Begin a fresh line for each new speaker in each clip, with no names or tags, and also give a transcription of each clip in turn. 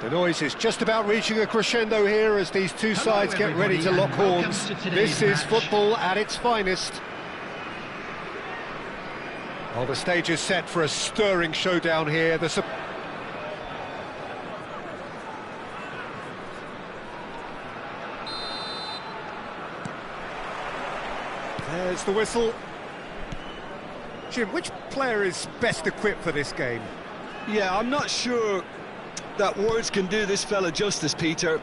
The noise is just about reaching a crescendo here as these two sides get ready to lock horns. This is football at its finest. Well, the stage is set for a stirring showdown here. There's the whistle. Jim, which player is best equipped for this game?
Yeah, I'm not sure that words can do this fella justice, Peter.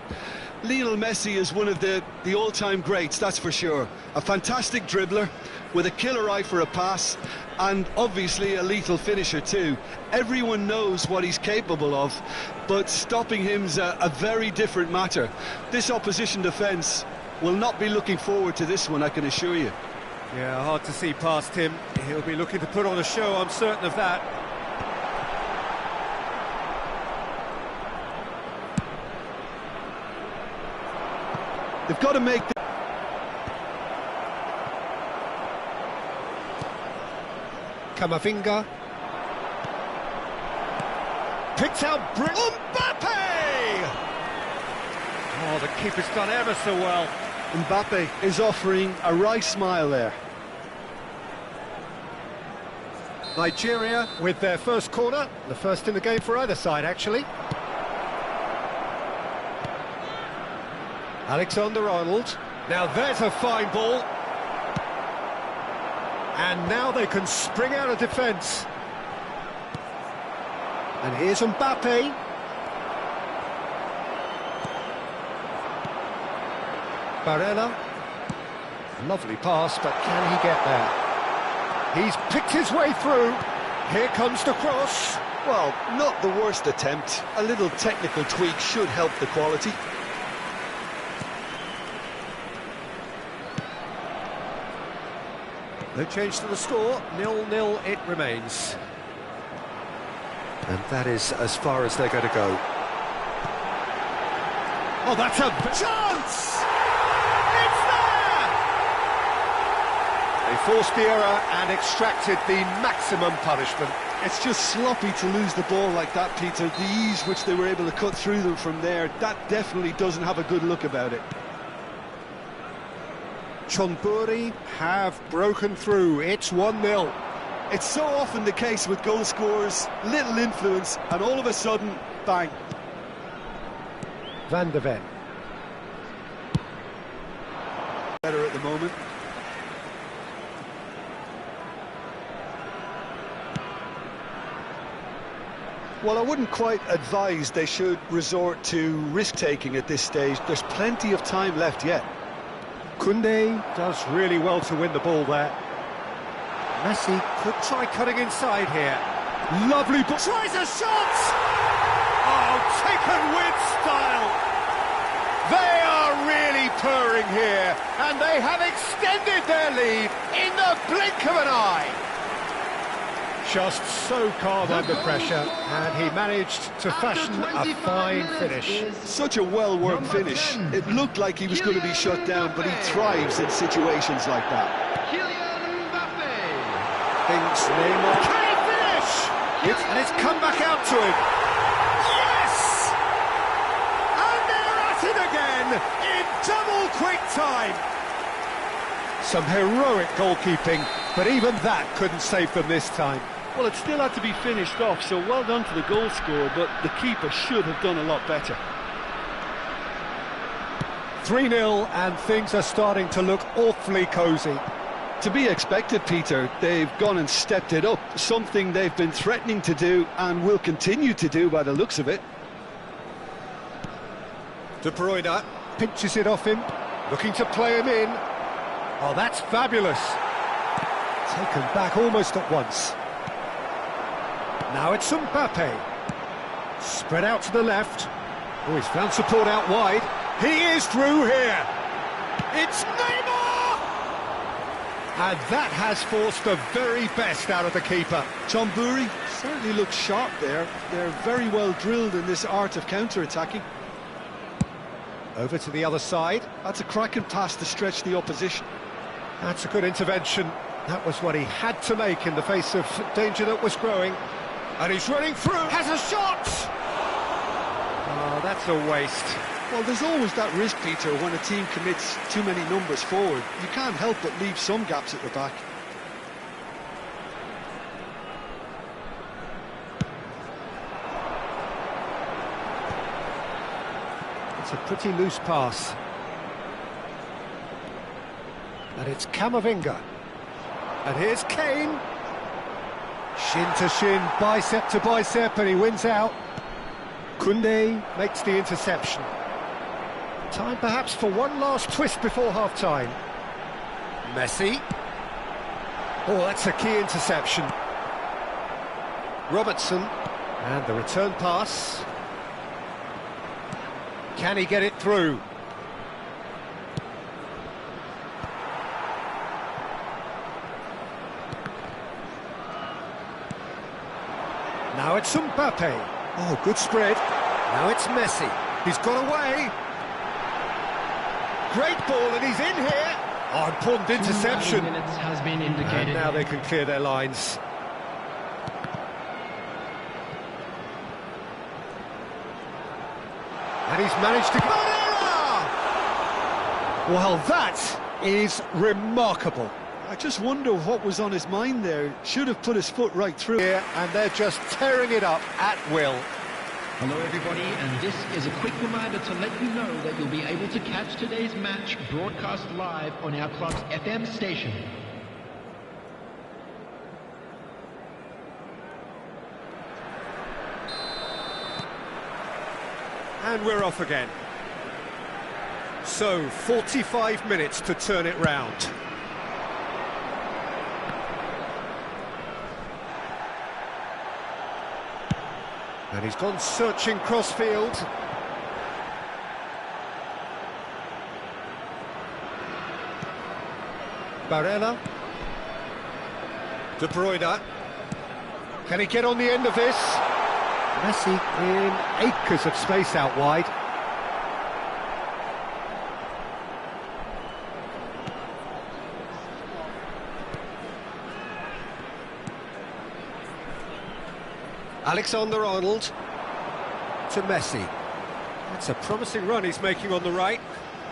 Lionel Messi is one of the all-time greats, that's for sure. A fantastic dribbler with a killer eye for a pass, and obviously a lethal finisher too. Everyone knows what he's capable of, but stopping him's a very different matter. This opposition defence will not be looking forward to this one, I can assure you.
Yeah, hard to see past him. He'll be looking to put on a show, I'm certain of that.
They've got to make the...
Camavinga. Picked out Mbappe! Oh, the keeper's done ever so well.
Mbappe is offering a wry smile there.
Nigeria with their first corner, the first in the game for either side, actually. Alexander-Arnold. Now there's a fine ball. And now they can spring out of defence. And here's Mbappe. Barella. Lovely pass, but can he get there? He's picked his way through. Here comes the cross.
Well, not the worst attempt. A little technical tweak should help the quality.
No change to the score, 0-0 it remains. And that is as far as they're going to go. Oh, that's a chance! It's there! They forced the error and extracted the maximum punishment.
It's just sloppy to lose the ball like that, Peter. The ease which they were able to cut through them from there, that definitely doesn't have a good look about it.
Chonburi have broken through. It's 1-0.
It's so often the case with goal scorers, little influence, and all of a sudden, bang.
Van de Ven.
Better at the moment. Well, I wouldn't quite advise they should resort to risk-taking at this stage. There's plenty of time left yet.
Koundé does really well to win the ball there. Messi could try cutting inside here. Lovely ball. Tries a shot! Oh, taken with style. They are really purring here, and they have extended their lead in the blink of an eye. Just so calm under pressure, and he managed to fashion a fine finish.
Such a well-worked finish. It looked like he was going to be shut down, but he thrives in situations like that.
Thinks Neymar. Can he finish? And it's come back out to him. Yes! And they're at it again in double quick time. Some heroic goalkeeping, but even that couldn't save them this time.
Well, it still had to be finished off, so well done to the goal scorer, but the keeper should have done a lot better.
3-0, and things are starting to look awfully cosy.
To be expected, Peter. They've gone and stepped it up, something they've been threatening to do and will continue to do by the looks of it.
De Bruyne pinches it off him, looking to play him in. Oh, that's fabulous. Taken back almost at once. Now it's Mbappe. Spread out to the left. Oh, he's found support out wide. He is through here. It's Neymar! And that has forced the very best out of the keeper.
Chonburi certainly looks sharp there. They're very well drilled in this art of counter-attacking.
Over to the other side.
That's a cracking pass to stretch the opposition.
That's a good intervention. That was what he had to make in the face of danger that was growing. And he's running through. Has a shot! Oh, that's a waste.
Well, there's always that risk, Peter, when a team commits too many numbers forward. You can't help but leave some gaps at the back.
It's a pretty loose pass. And it's Camavinga. And here's Kane. Shin to shin, bicep to bicep, and he wins out. Koundé makes the interception. Time perhaps for one last twist before half-time. Messi. Oh, that's a key interception. Robertson. And the return pass. Can he get it through? Now it's Mbappe. Oh, good spread. Now it's Messi. He's got away. Great ball, and he's in here. Oh, important interception.
2 minutes has been indicated.
And now they can clear their lines. And he's managed to... Well, that is remarkable.
I just wonder what was on his mind there. Should have put his foot right through.
Here, and they're just tearing it up at will.
Hello everybody, and this is a quick reminder to let you know that you'll be able to catch today's match broadcast live on our club's FM station.
And we're off again. So, 45 minutes to turn it round. And he's gone searching crossfield. Barella. De Bruyne. Can he get on the end of this? Messi in acres of space out wide. Alexander-Arnold to Messi. That's a promising run he's making on the right.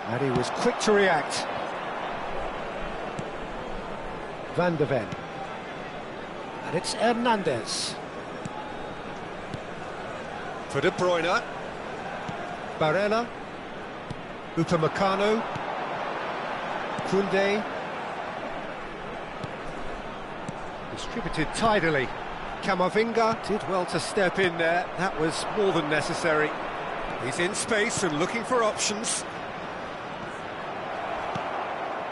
And he was quick to react. Van de Ven. And it's Hernandez. For De Bruyne. Barella. Upamecano. Koundé. Distributed tidily. Camavinga did well to step in there. That was more than necessary. He's in space and looking for options.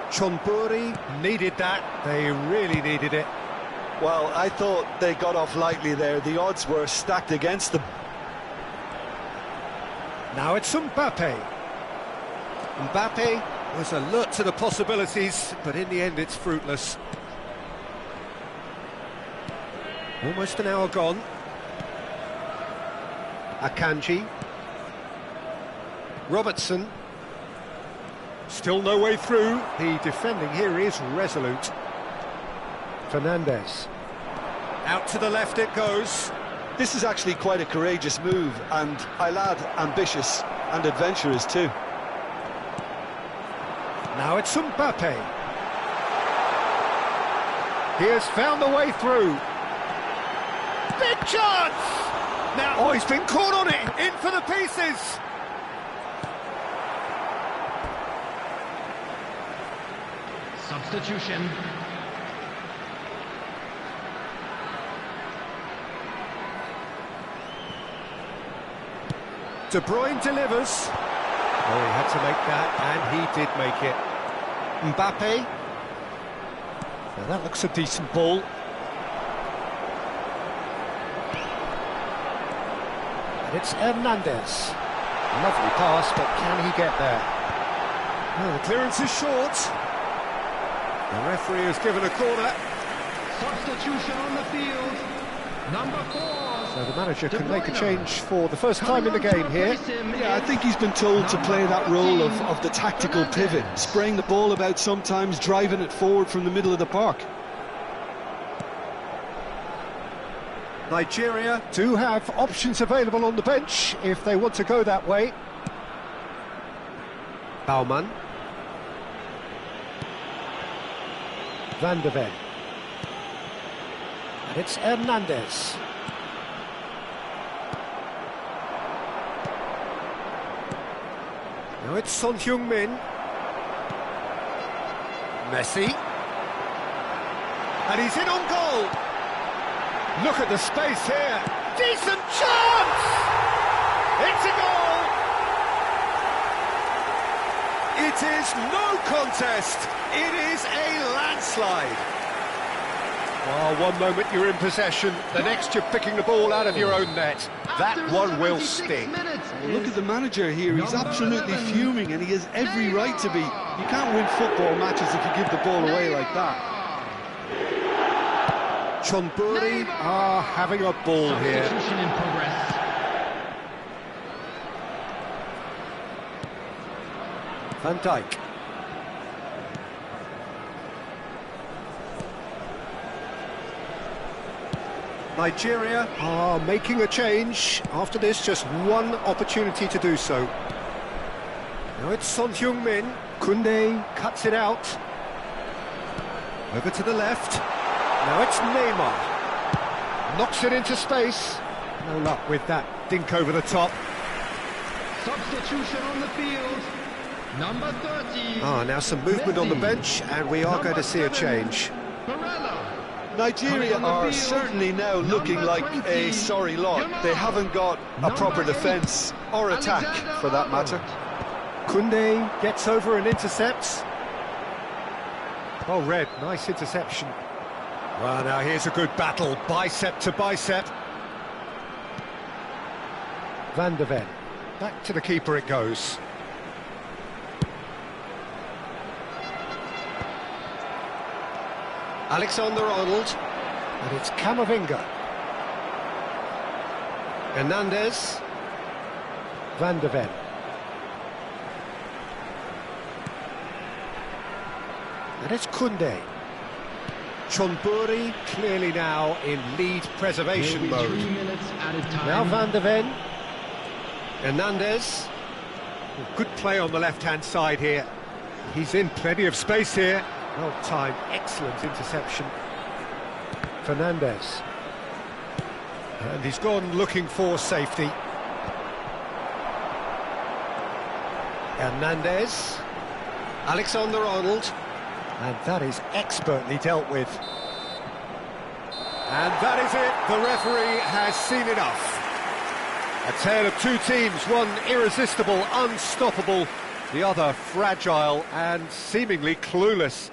Chonburi needed that. They really needed it.
Well, I thought they got off lightly there. The odds were stacked against them.
Now it's Mbappe. Mbappe was alert to the possibilities, but in the end it's fruitless. Almost an hour gone. Akanji. Robertson. Still no way through. The defending here is resolute. Fernandez. Out to the left it goes.
This is actually quite a courageous move, and I'll add ambitious and adventurous too.
Now it's Mbappe. He has found the way through. Big chance! Now, oh, he's been caught on it! In for the pieces!
Substitution.
De Bruyne delivers. Oh, he had to make that, and he did make it. Mbappe. Now that looks a decent ball. And it's Hernandez. Lovely pass, but can he get there? Oh, the clearance is short. The referee has given a corner.
Substitution on the field. Number 4.
So the manager can make a change for the first time in the game here.
Yeah, I think he's been told to play that role of the tactical pivot, spraying the ball about sometimes, driving it forward from the middle of the park.
Nigeria do have options available on the bench if they want to go that way. Baumann. Van de Ven. And it's Hernandez. Now it's Son Heung-min. Messi. And he's in on goal. Look at the space here. Decent chance! It's a goal!
It is no contest. It is a landslide.
Well, one moment you're in possession, the next you're picking the ball out of your own net. That one will sting.
Well, look at the manager here. He's absolutely fuming, and he has every right to be. You can't win football matches if you give the ball away like that.
Chonburi are having a ball here.
Substitution in progress.
Van Dijk. Nigeria are making a change. After this, just one opportunity to do so. Now it's Son Heung-min. Koundé cuts it out. Over to the left. Now it's Neymar. Knocks it into space. No luck with that dink over the top.
Substitution on the field. Number 30.
Now some movement on the bench, and we are going to see a change.
Nigeria are certainly now looking like a sorry lot. They haven't got a proper defence or attack, for that matter.
Koundé gets over and intercepts. Oh, Red, nice interception. Well, now here's a good battle, bicep to bicep. Van de Ven. Back to the keeper it goes. Alexander-Arnold, and it's Camavinga. Hernandez. Van de Ven. And it's Koundé. Chonburi clearly now in lead preservation mode.
3 minutes added time.
Now Van de Ven. Hernandez. Good play on the left-hand side here. He's in plenty of space here. Well timed, excellent interception. Fernandez. And he's gone looking for safety. Hernandez. Alexander-Arnold. And that is expertly dealt with. And that is it. The referee has seen enough. A tale of two teams, one irresistible, unstoppable, the other fragile and seemingly clueless.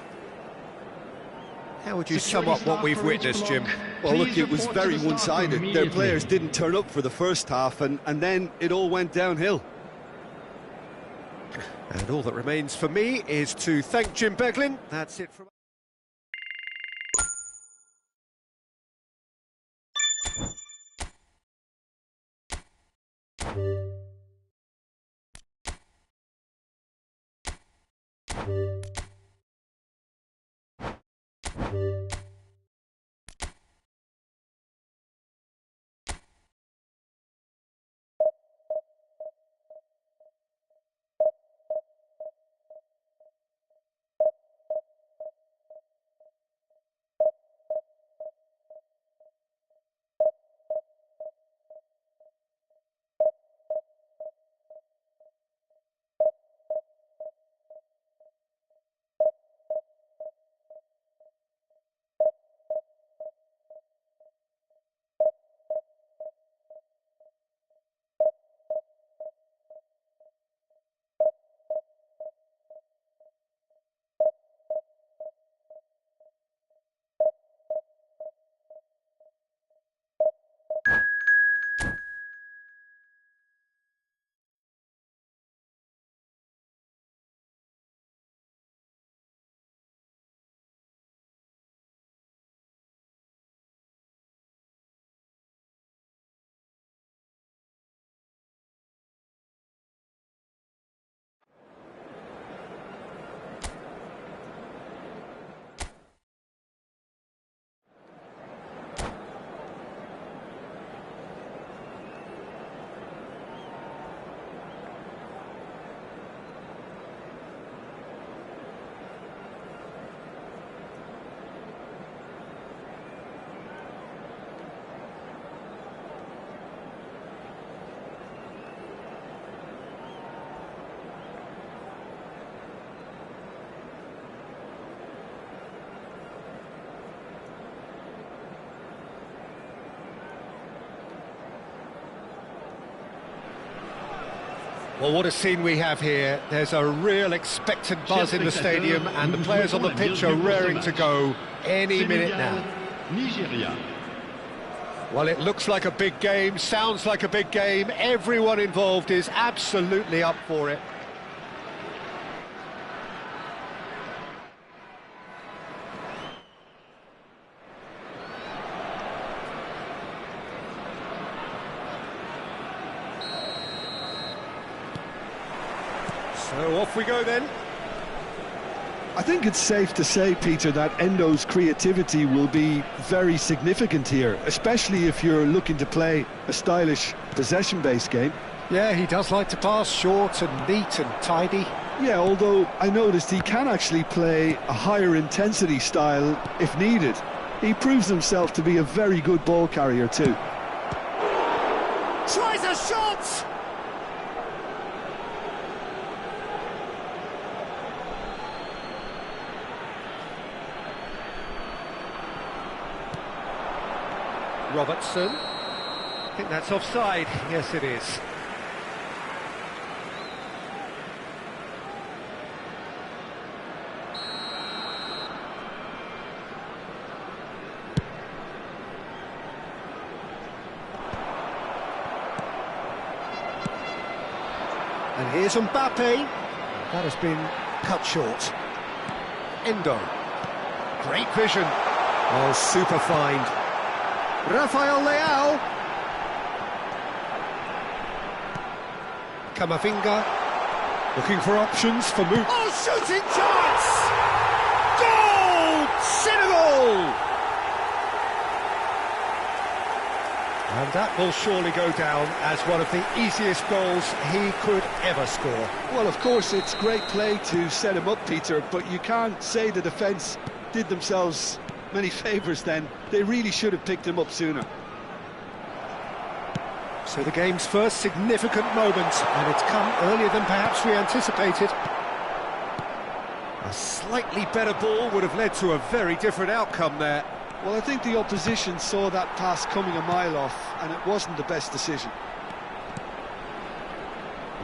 How would you sum up what we've witnessed, Jim?
Well, look, it was very one-sided. Their players didn't turn up for the first half, and then it all went downhill.
And all that remains for me is to thank Jim Beglin. That's it from Well, what a scene we have here. There's a real expectant buzz in the stadium, and the players on the pitch are raring to go any minute now.
Nigeria.
Well, it looks like a big game, sounds like a big game. Everyone involved is absolutely up for it. So off we go then.
I think it's safe to say, Peter, that Endo's creativity will be very significant here, especially if you're looking to play a stylish possession-based game.
Yeah, he does like to pass short and neat and tidy.
Yeah, although I noticed he can actually play a higher intensity style if needed. He proves himself to be a very good ball carrier too.
Tries a shot! Robertson. I think that's offside. Yes, it is. And here's Mbappe. That has been cut short. Endo. Great vision. Oh, super find. Rafael Leao. Camavinga. Looking for options for move. Oh, shooting chance! Goal! Senegal! And that will surely go down as one of the easiest goals he could ever score.
Well, of course, it's great play to set him up, Peter, but you can't say the defence did themselves many favours then. They really should have picked him up sooner.
So the game's first significant moment, and it's come earlier than perhaps we anticipated. A slightly better ball would have led to a very different outcome there.
Well, I think the opposition saw that pass coming a mile off, and it wasn't the best decision.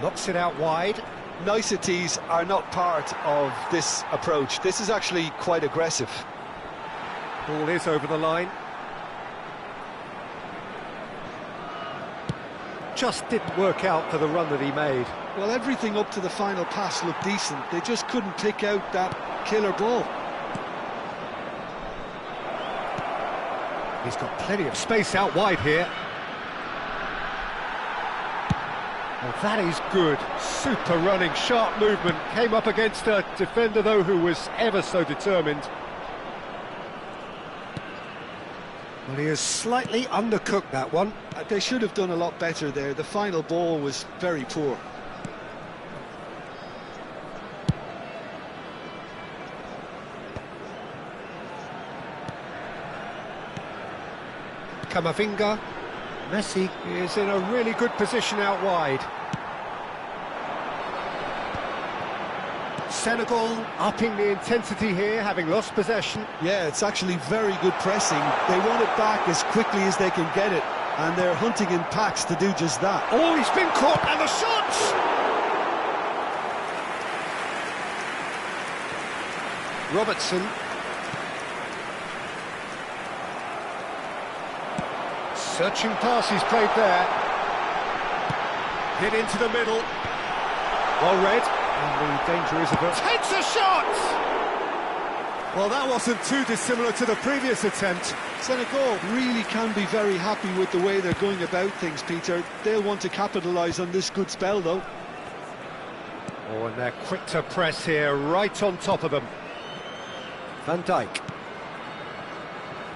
Knocks it out wide.
Niceties are not part of this approach. This is actually quite aggressive.
Ball is over the line. Just didn't work out for the run that he made.
Well, everything up to the final pass looked decent. They just couldn't pick out that killer ball.
He's got plenty of space out wide here. Well, that is good. Super running, sharp movement. Came up against a defender, though, who was ever so determined. Well, he has slightly undercooked that one.
They should have done a lot better there. The final ball was very poor.
Camavinga. Messi is in a really good position out wide. Senegal upping the intensity here, having lost possession.
Yeah, it's actually very good pressing. They want it back as quickly as they can get it, and they're hunting in packs to do just that.
Oh, he's been caught, and the shots! Robertson. Searching pass he's played there. Hit into the middle. Well read. And the danger is averted. Takes a shot! Well, that wasn't too dissimilar to the previous attempt.
Senegal really can be very happy with the way they're going about things, Peter. They'll want to capitalise on this good spell, though.
Oh, and they're quick to press here, right on top of them. Van Dijk.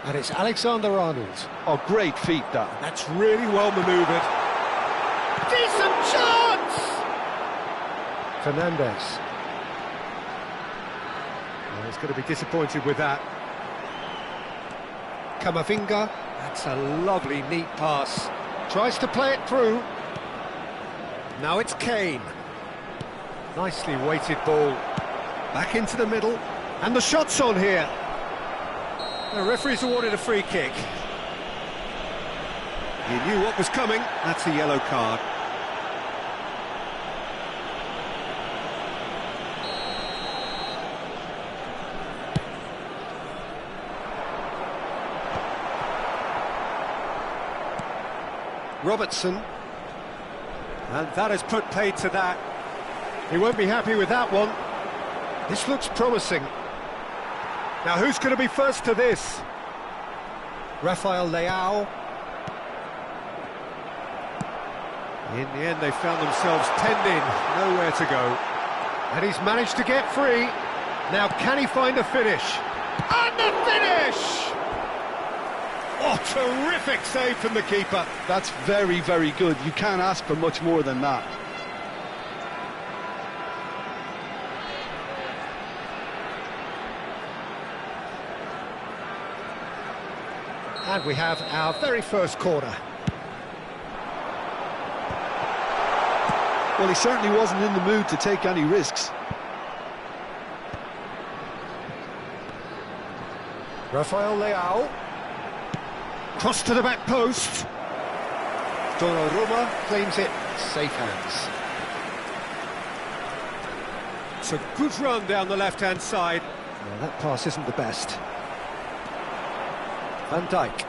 And it's Alexander-Arnold.
Oh, great feat, that.
That's really well manoeuvred. Decent chance! Fernandez. Well, he's going to be disappointed with that. Camavinga. That's a lovely, neat pass. Tries to play it through. Now it's Kane. Nicely weighted ball. Back into the middle. And the shot's on here. The referee's awarded a free kick. He knew what was coming. That's a yellow card. Robertson. And that has put paid to that. He won't be happy with that one. This looks promising. Now who's going to be first to this? Rafael Leao. In the end, they found themselves penned in, nowhere to go. And he's managed to get free. Now, can he find a finish? And the finish! Oh, terrific save from the keeper.
That's very, very good. You can't ask for much more than that.
And we have our very first corner.
Well, he certainly wasn't in the mood to take any risks.
Rafael Leao. Cross to the back post. Donnarumma claims it. Safe hands. It's a good run down the left-hand side. Well, that pass isn't the best. Van Dijk.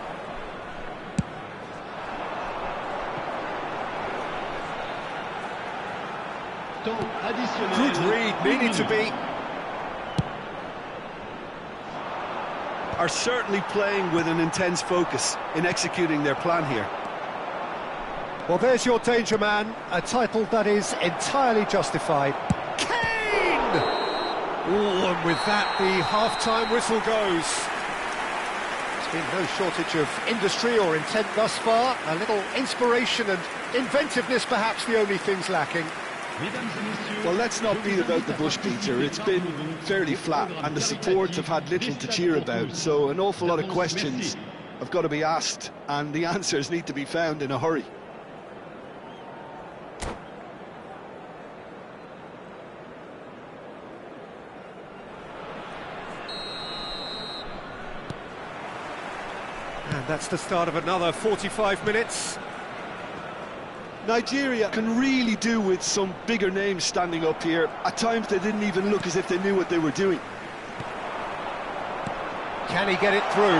Good read, needed to be.
Are certainly playing with an intense focus in executing their plan here.
Well, there's your danger man, a title that is entirely justified. Kane! Oh, and with that, the half-time whistle goes. There's been no shortage of industry or intent thus far. A little inspiration and inventiveness, perhaps the only things lacking.
Well, let's not beat about the bush, Peter. It's been fairly flat, and the support have had little to cheer about, so an awful lot of questions have got to be asked, and the answers need to be found in a hurry.
And that's the start of another 45 minutes.
Nigeria can really do with some bigger names standing up here. At times they didn't even look as if they knew what they were doing.
Can he get it through?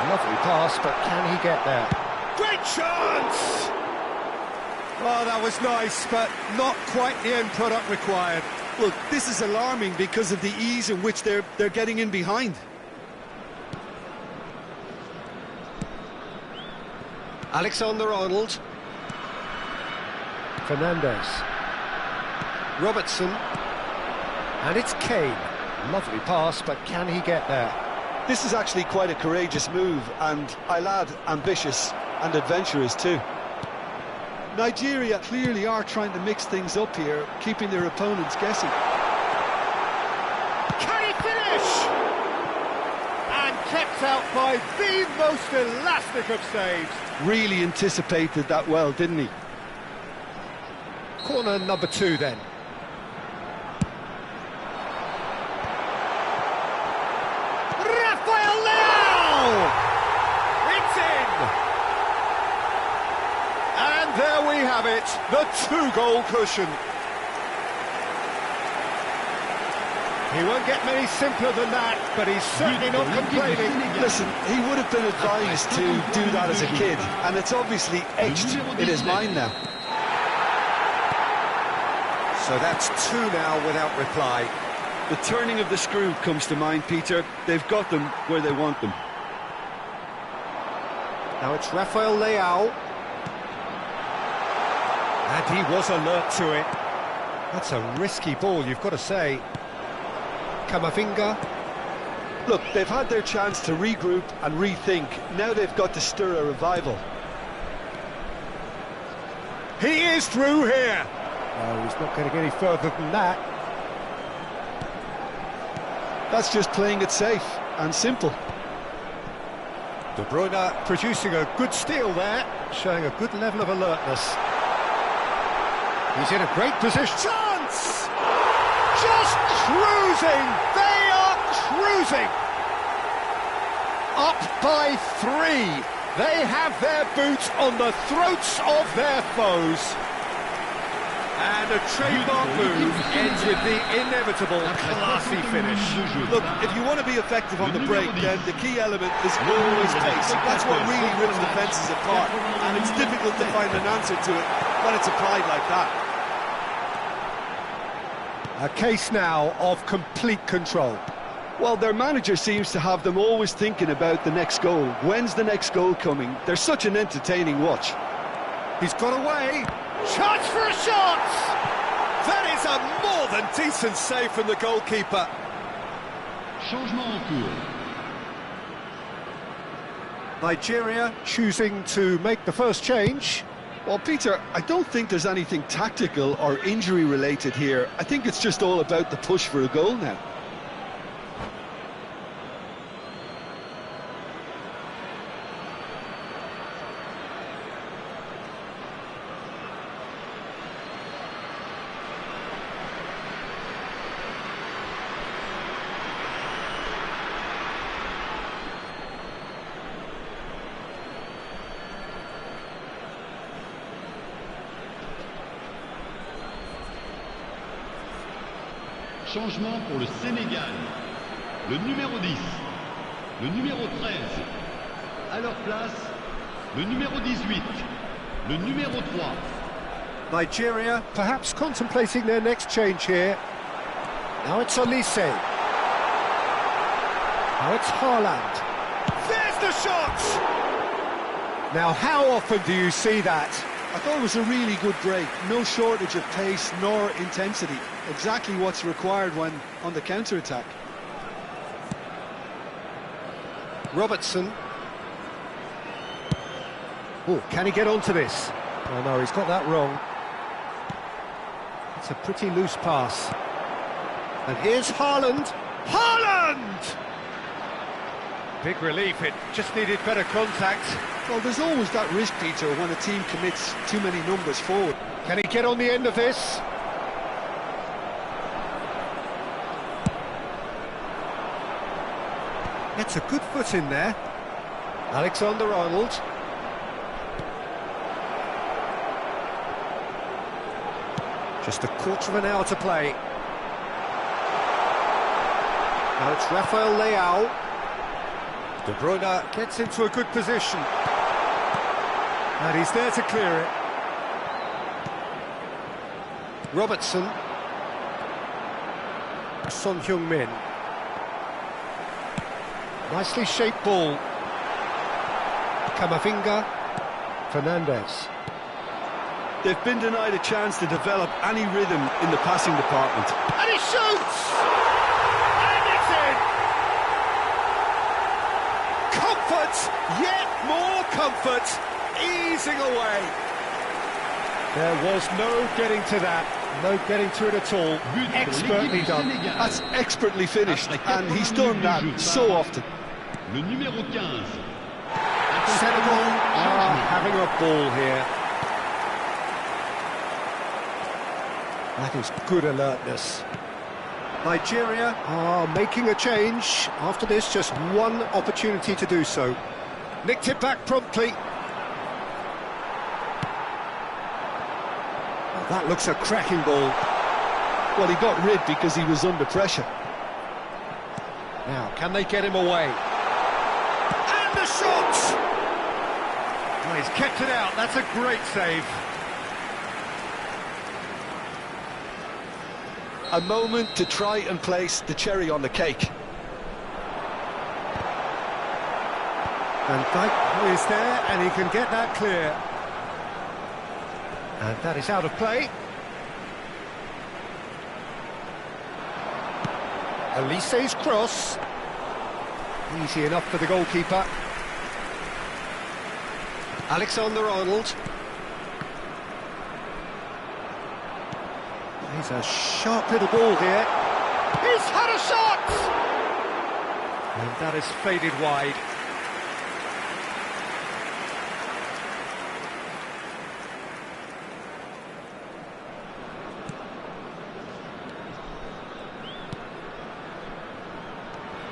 Lovely pass, but can he get there? Great chance! Oh, that was nice, but not quite the end product required.
Look, this is alarming because of the ease in which they're getting in behind.
Alexander-Arnold. Fernandez. Robertson. And it's Kane. Lovely pass, but can he get there?
This is actually quite a courageous move, and I'll add ambitious and adventurous too. Nigeria clearly are trying to mix things up here, keeping their opponents guessing.
Can he finish? And kept out by the most elastic of saves.
Really anticipated that well, didn't he?
Corner number 2 then. Rafael Leao! It's in! And there we have it, the 2-goal cushion. He won't get many simpler than that, but he's certainly not complaining.
Listen, he would have been advised to do that as a kid, and it's obviously etched in his mind now.
So that's 2 now without reply.
The turning of the screw comes to mind, Peter. They've got them where they want them.
Now it's Rafael Leao. And he was alert to it. That's a risky ball, you've got to say. Camavinga.
Look, they've had their chance to regroup and rethink. Now they've got to stir a revival.
He is through here. No, he's not going to get any further than that.
That's just playing it safe and simple.
De Bruyne producing a good steal there, showing a good level of alertness. He's in a great position. Chance! Just cruising! They are cruising! Up by 3. They have their boots on the throats of their foes. And a trademark move ends with the inevitable classy finish.
Look, if you want to be effective on the break, then the key element is always pace. That's what really rips defences apart, and it's difficult to find an answer to it when it's applied like that.
A case now of complete control.
Well, their manager seems to have them always thinking about the next goal. When's the next goal coming? They're such an entertaining watch.
He's got away. Chance for a shot! That is a more than decent save from the goalkeeper.
Changement en cours.
Nigeria choosing to make the first change.
Well, Peter, I don't think there's anything tactical or injury-related here. I think it's just all about the push for a goal now.
Changement pour le Sénégal. Le numéro 10, le numéro 13. À leur place, le numéro 18, le numéro 3.
Nigeria perhaps contemplating their next change here. Now it's Olise. Now it's Haaland. There's the shot! Now how often do you see that?
I thought it was a really good break. No shortage of pace nor intensity. Exactly what's required when on the counter-attack.
Robertson. Oh, can he get onto this? Oh no, he's got that wrong. It's a pretty loose pass. And here's Haaland. Haaland! Big relief, it just needed better contact.
Well, there's always that risk, Peter, when a team commits too many numbers forward.
Can he get on the end of this? Gets a good foot in there. Alexander-Arnold. Just a quarter of an hour to play. Now it's Rafael Leao. De Bruyne gets into a good position. And he's there to clear it. Robertson. Son Heung-min. Nicely shaped ball. Camavinga. Fernandez.
They've been denied a chance to develop any rhythm in the passing department.
And he shoots! And it's in! Comfort! Yet more comfort! Easing away. There was no getting to that. No getting to it at all. Expertly done.
That's expertly finished, and he's done that so often.
Le numéro 15.
Senegal are having a ball here. That is good alertness. Nigeria are making a change. After this, just one opportunity to do so. Nicked it back promptly. Oh, that looks a cracking ball.
Well, he got rid because he was under pressure.
Now, can they get him away? And the shot! Oh, he's kept it out. That's a great save.
A moment to try and place the cherry on the cake.
And Dyke is there, and he can get that clear. And that is out of play. Olise's cross. Easy enough for the goalkeeper. Alexander-Arnold. He's a sharp little ball here. He's had a shot! And that is faded wide.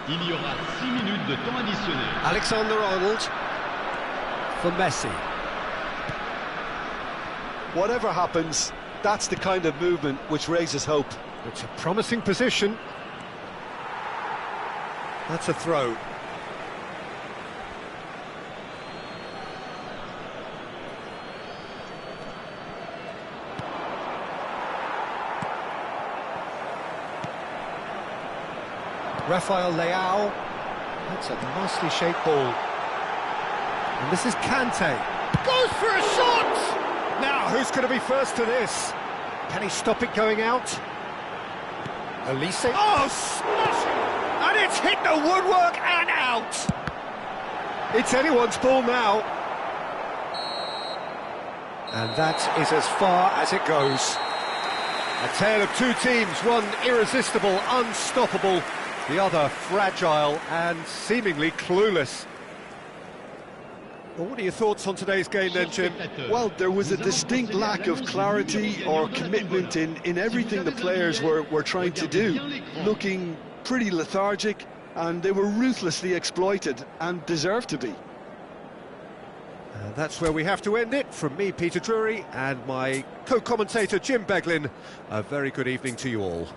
Il y aura 6 minutes de temps additionnel.
Alexander-Arnold for Messi.
whatever happens, that's the kind of movement which raises hope.
It's a promising position. That's a throw. Rafael Leao. That's a nicely shaped ball. And this is Kante. Goes for a shot! Now, who's going to be first to this? Can he stop it going out? Elise. Oh, smashing! And it's hit the woodwork and out! It's anyone's ball now. And that is as far as it goes. A tale of two teams, one irresistible, unstoppable, the other fragile and seemingly clueless. Well, what are your thoughts on today's game then, Jim?
Well, there was a distinct lack of clarity or commitment in everything the players were trying to do. Looking pretty lethargic, and they were ruthlessly exploited and deserved to be.
That's where we have to end it. From me, Peter Drury, and my co-commentator, Jim Beglin. A very good evening to you all.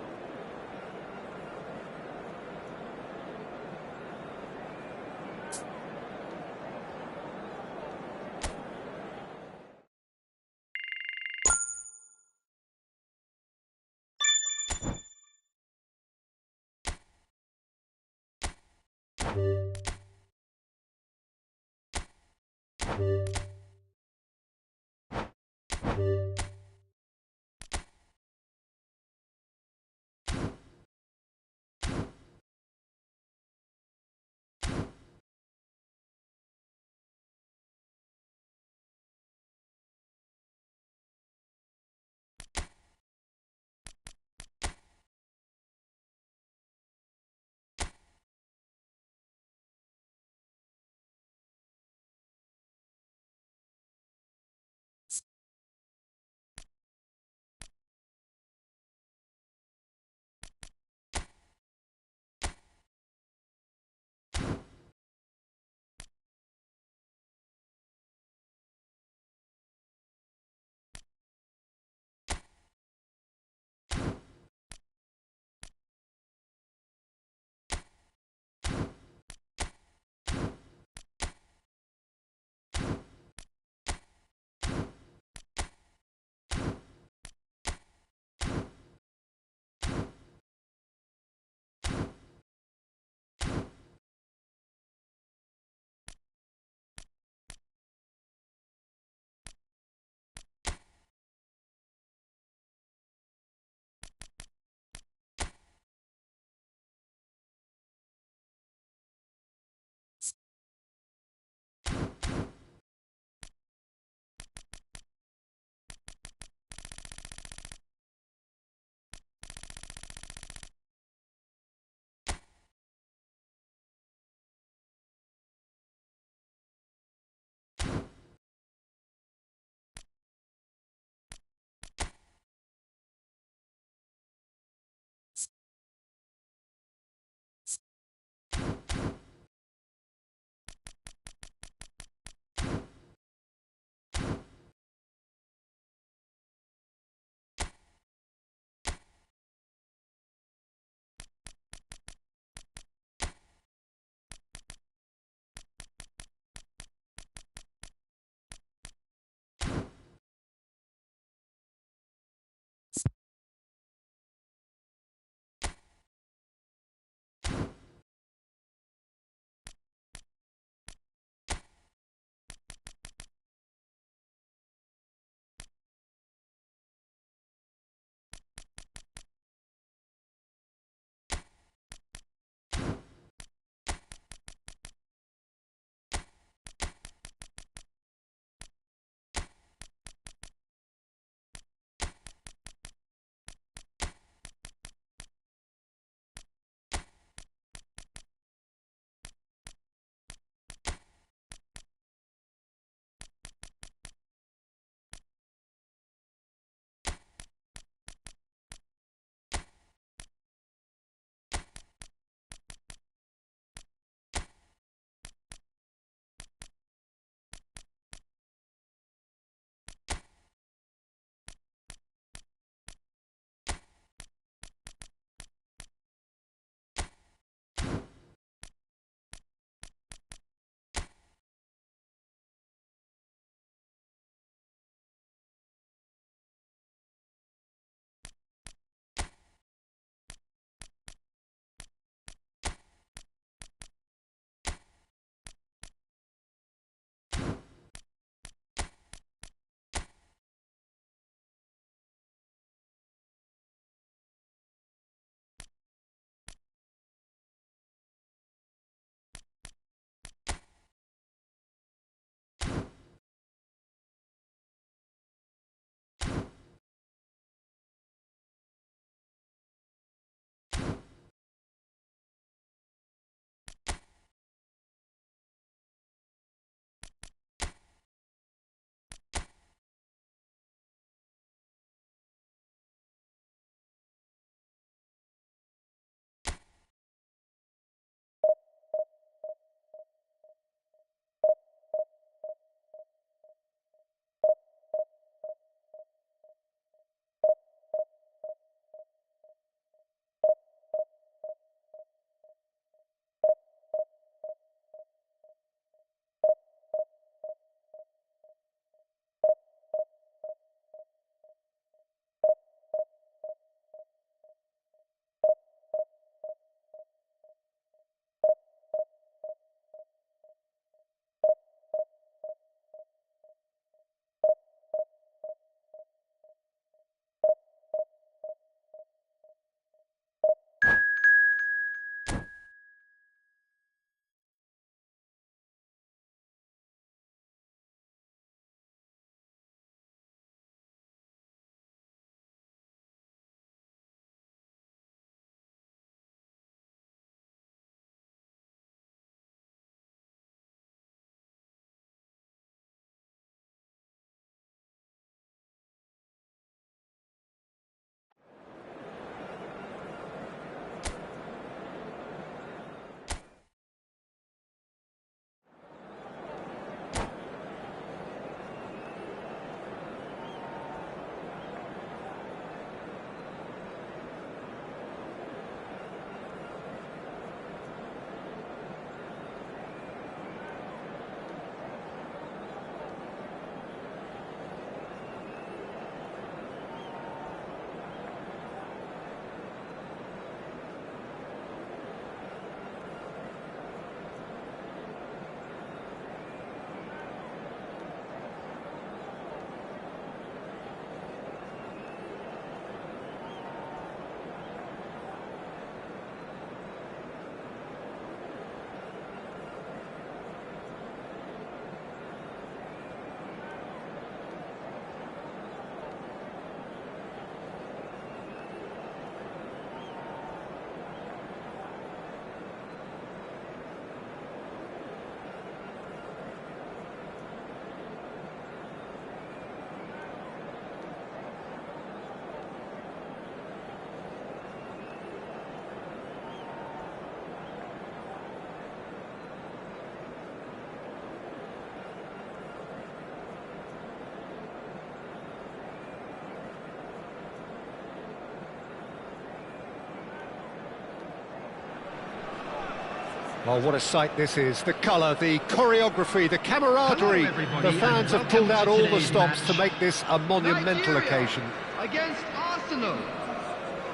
Well, what a sight this is. The colour, the choreography, the camaraderie. The fans have pulled out all the stops to make this a monumental occasion.
Against Arsenal.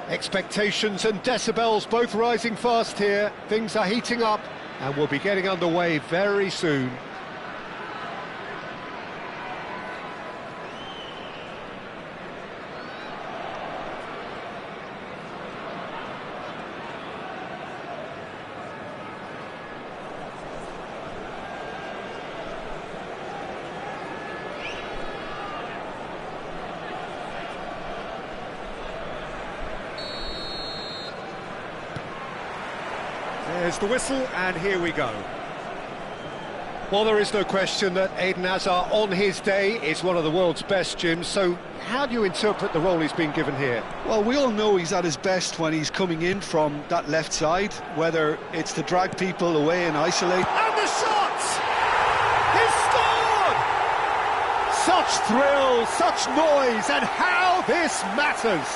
Expectations and decibels both rising fast here. Things are heating up and we'll be getting underway very soon. There's the whistle, and here we go. Well, there is no question that Eden Hazard, on his day, is one of the world's best, Jim. So how do you interpret the role he's been given here?
Well, we all know he's at his best when he's coming in from that left side, whether it's to drag people away and isolate.
And the shot! He's scored! Such thrill, such noise, and how this matters!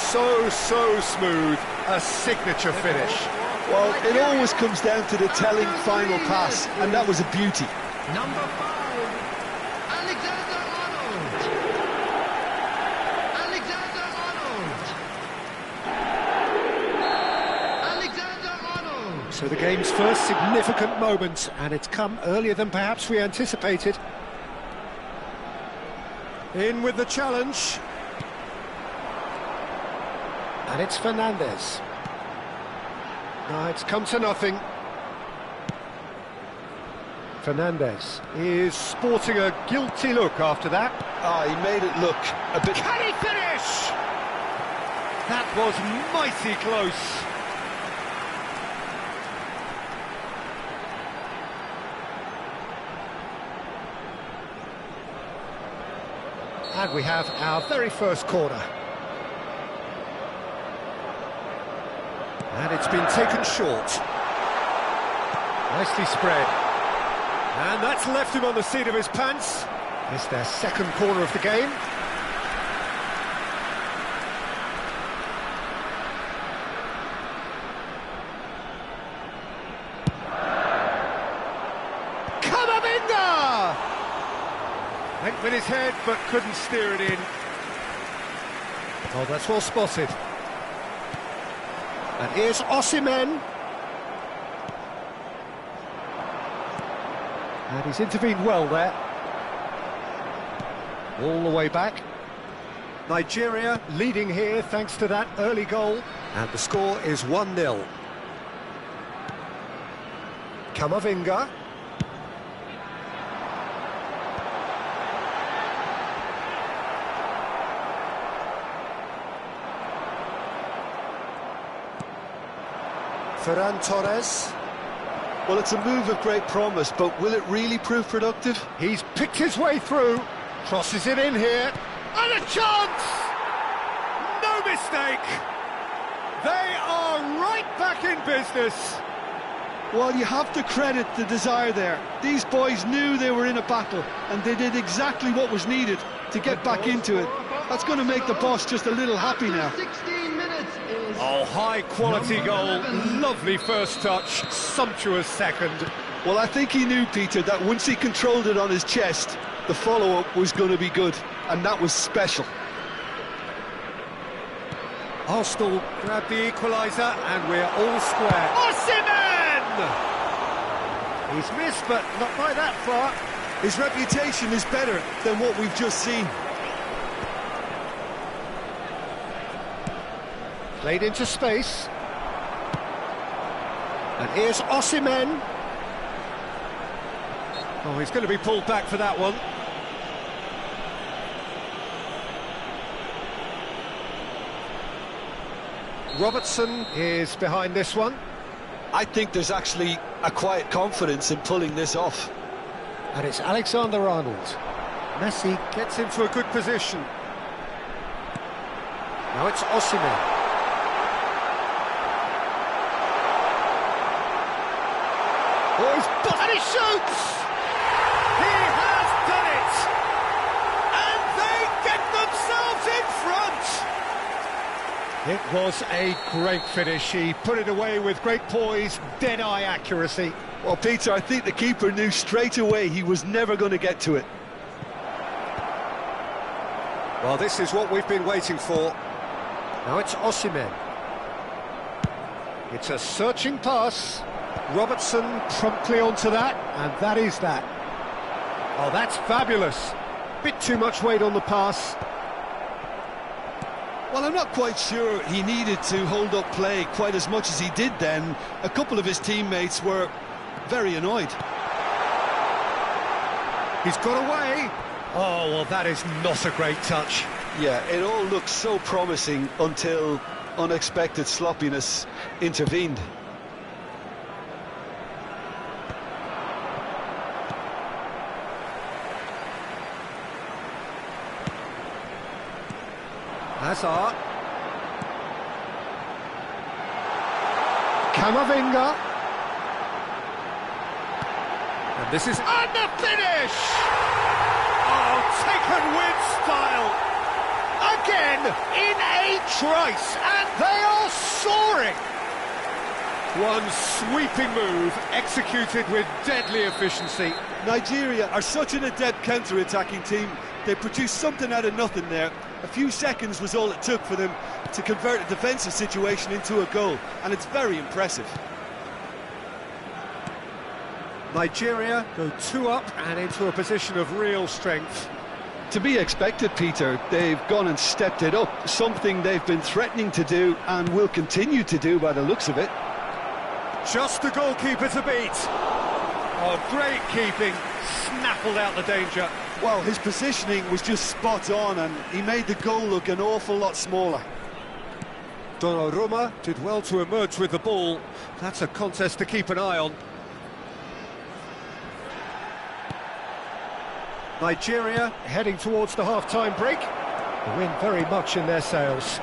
So smooth, a signature finish.
Well, it always comes down to the telling final pass, and that was a beauty.
Number 5, Alexander-Arnold. Alexander-Arnold. Alexander-Arnold.
So the game's first significant moment, and it's come earlier than perhaps we anticipated. In with the challenge. And it's Fernandez. No, it's come to nothing. Fernandez is sporting a guilty look after that.
He made it look a bit...
Can he finish? That was mighty close. And we have our very first corner. And it's been taken short. Nicely spread. And that's left him on the seat of his pants. It's their second corner of the game. Camavinga! Went with his head, but couldn't steer it in. Oh, that's well spotted. And here's Osimhen. And he's intervened well there. All the way back. Nigeria leading here thanks to that early goal. And the score is 1-0. Camavinga. Ferran Torres.
Well, it's a move of great promise, but will it really prove productive?
He's picked his way through, crosses it in here, and a chance! No mistake! They are right back in business.
Well, you have to credit the desire there. These boys knew they were in a battle, and they did exactly what was needed to get back into it. That's going to make the boss just a little happy now.
16 minutes is...
Oh, high-quality goal, lovely first touch, sumptuous second.
Well, I think he knew, Peter, that once he controlled it on his chest, the follow-up was going to be good, and that was special.
Arsenal grab the equaliser, and we're all square. Osimhen! He's missed, but not by that far.
His reputation is better than what we've just seen.
Played into space. And here's Osimhen. Oh, he's going to be pulled back for that one. Robertson is behind this one.
I think there's actually a quiet confidence in pulling this off.
And it's Alexander-Arnold. Messi gets into a good position. Now it's Osimhen. Oh, he's and he shoots! He has done it! And they get themselves in front! It was a great finish. He put it away with great poise, dead-eye accuracy.
Well, Peter, I think the keeper knew straight away he was never going to get to it.
Well, this is what we've been waiting for. Now it's Osimhen. It's a searching pass. Robertson promptly onto that, and that is that. Oh, that's fabulous. Bit too much weight on the pass.
Well, I'm not quite sure he needed to hold up play quite as much as he did then. A couple of his teammates were very annoyed.
He's got away. Oh, well, that is not a great touch.
Yeah, it all looked so promising until unexpected sloppiness intervened.
Hazard. Camavinga. And this is... And the finish! Oh, taken with style. Again, in a trice, and they are soaring. One sweeping move, executed with deadly efficiency.
Nigeria are such an adept counter-attacking team. They produced something out of nothing there. A few seconds was all it took for them to convert a defensive situation into a goal, and it's very impressive.
Nigeria go 2 up and into a position of real strength.
To be expected, Peter. They've gone and stepped it up, something they've been threatening to do and will continue to do by the looks of it.
Just the goalkeeper to beat. Oh, great keeping, snaffled out the danger.
Well, his positioning was just spot on, and he made the goal look an awful lot smaller.
Donnarumma did well to emerge with the ball. That's a contest to keep an eye on. Nigeria heading towards the half-time break. The wind very much in their sails.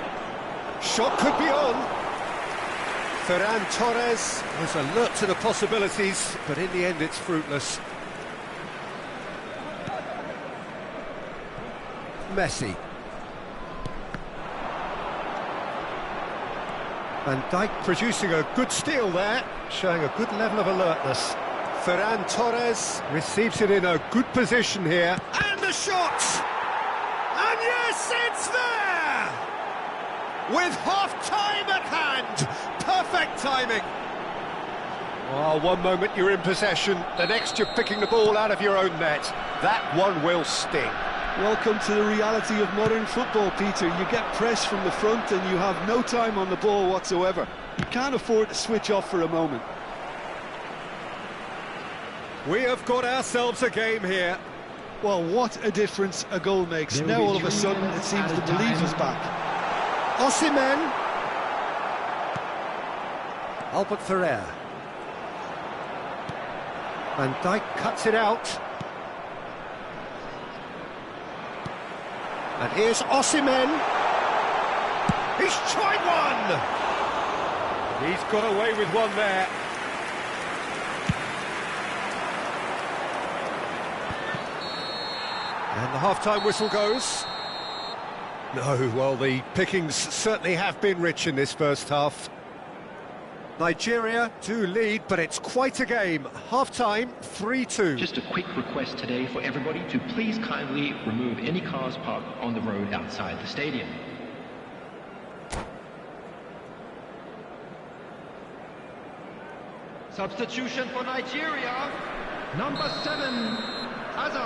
Shot could be on. Ferran Torres was alert to the possibilities, but in the end it's fruitless. Messi. Van Dijk producing a good steal there, showing a good level of alertness. Ferran Torres receives it in a good position here. And the shot! And yes, it's there! With half-time at hand! Perfect timing! Oh, one moment you're in possession, the next you're picking the ball out of your own net. That one will sting.
Welcome to the reality of modern football, Peter. You get pressed from the front and you have no time on the ball whatsoever. You can't afford to switch off for a moment.
We have got ourselves a game here.
Well, what a difference a goal makes. Now all of a sudden it seems the belief is back.
Osimhen. Albert Ferrer. Van Dijk cuts it out. And here's Osimhen. He's tried one! He's got away with one there. And the half-time whistle goes. No, well, the pickings certainly have been rich in this first half. Nigeria do lead, but it's quite a game. Half-time, 3-2.
Just a quick request today for everybody to please kindly remove any cars parked on the road outside the stadium.
Substitution for Nigeria. Number 7, Hazard.